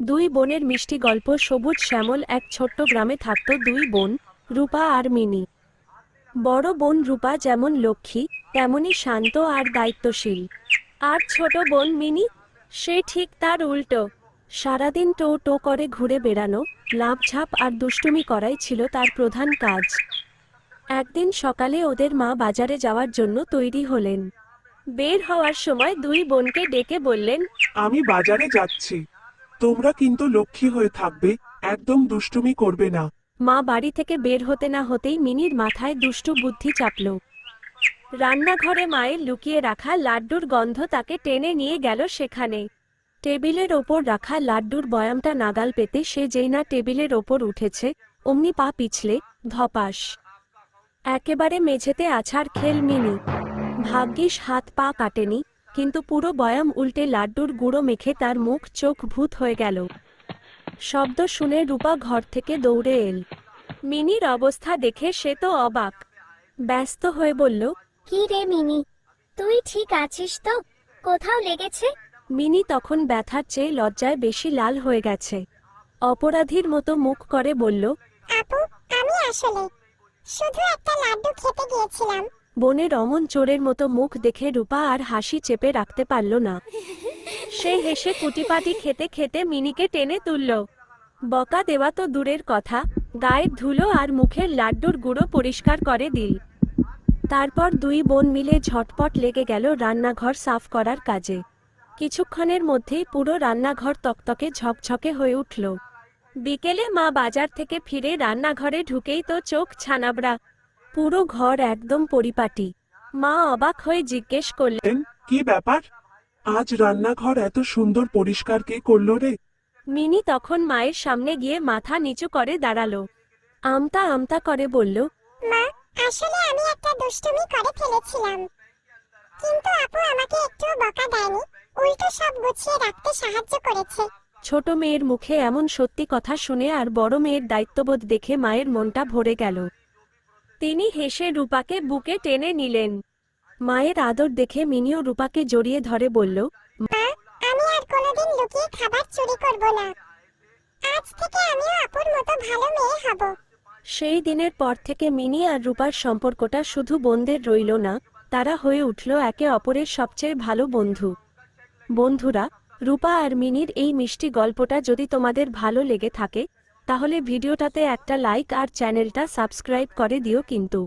দুই বোনের মিষ্টি গল্প। সবুজ শ্যামল এক ছোট্ট গ্রামে থাকত দুই বোন, রূপা আর মিনি। বড় বোন রূপা যেমন লক্ষ্মী, তেমনি শান্ত আর দায়িত্বশীল। আর ছোট বোন মিনি, সে ঠিক তার উল্টো। সারাদিন টো টো করে ঘুরে বেড়ানো, লাফঝাপ আর দুষ্টুমি করাই ছিল তার প্রধান কাজ। একদিন সকালে ওদের মা বাজারে যাওয়ার জন্য তৈরি হলেন। বের হওয়ার সময় দুই বোনকে ডেকে বললেন, আমি বাজারে যাচ্ছি, তোমরা কিন্তু লক্ষ্মী হয়ে থাকবে, একদম দুষ্টুমি করবে না। মা বাড়ি থেকে বের হতে না হতেই মিনির মাথায় দুষ্টু বুদ্ধি চাপল। রান্নাঘরে মায়ের লুকিয়ে রাখা লাড্ডুর গন্ধ তাকে টেনে নিয়ে গেল সেখানে। টেবিলের ওপর রাখা লাড্ডুর বয়ামটা নাগাল পেতে সে যেই না টেবিলের ওপর উঠেছে, অমনি পা পিছলে ধপাস একেবারে মেঝেতে আছাড় খেল মিনি। ভাগ্যিস হাত পা কাটেনি, কিন্তু পুরো বয়াম উল্টে লাড্ডুর গুঁড়ো মেখে তার মুখ চোখ ভূত হয়ে গেল। শব্দ শুনে রূপা ঘর থেকে দৌড়ে এল। মিনির অবস্থা দেখে সে তো অবাক। ব্যস্ত হয়ে বলল, কি রে মিনি, তুই ঠিক আছিস তো? কোথাও লেগেছে? মিনি তখন ব্যথার চেয়ে লজ্জায় বেশি লাল হয়ে গেছে। অপরাধীর মতো মুখ করে বলল, আপু, আমি আসলে শুধু একটা লাড্ডু খেতে গিয়েছিলাম। বোনের অমন চোরের মতো মুখ দেখে রূপা আর হাসি চেপে রাখতে পারল না। সে হেসে কুটিপাটি খেতে খেতে মিনিকে টেনে তুলল। বকা দেওয়া তো দূরের কথা, গায়ের ধুলো আর মুখের লাড্ডুর গুঁড়ো পরিষ্কার করে দিল। তারপর দুই বোন মিলে ঝটপট লেগে গেল রান্নাঘর সাফ করার কাজে। কিছুক্ষণের মধ্যেই পুরো রান্নাঘর তকতকে ঝকঝকে হয়ে উঠল। বিকেলে মা বাজার থেকে ফিরে রান্নাঘরে ঢুকেই তো চোখ ছানাবড়া। পুরো ঘর একদম পরিপাটি। মা অবাক হয়ে জিজ্ঞেস করলেন, কি ব্যাপার, আজ রান্নাঘর এত সুন্দর পরিষ্কার কে করলো রে? মিনি তখন মায়ের সামনে গিয়ে মাথা নিচু করে দাঁড়ালো। আমতা আমতা করে বলল, মা, আসলে আমি একটা দুষ্টুমি করে ফেলেছিলাম, কিন্তু আপু আমাকে একটুও বকা দেয়নি, উল্টো সব গুছিয়ে রাখতে সাহায্য করেছে। ছোট মেয়ের মুখে এমন সত্যি কথা শুনে আর বড় মেয়ের দায়িত্ববোধ দেখে মায়ের মনটা ভরে গেল। তিনি হেসে রূপাকে বুকে টেনে নিলেন। মায়ের আদর দেখে মিনিও রূপাকে জড়িয়ে ধরে বলল, মা, আমি আর কোনোদিন লুকিয়ে খাবার চুরি করব না। আজ থেকে আমিও আপুর মতো ভালো মেয়ে হব। সেই দিনের পর থেকে মিনি আর রূপার সম্পর্কটা শুধু বোনদের রইল না, তারা হয়ে উঠল একে অপরের সবচেয়ে ভালো বন্ধু। বন্ধুরা, রূপা আর মিনির এই মিষ্টি গল্পটা যদি তোমাদের ভালো লেগে থাকে, তাহলে ভিডিওটাতে একটা লাইক আর চ্যানেলটা সাবস্ক্রাইব করে দিও কিন্তু।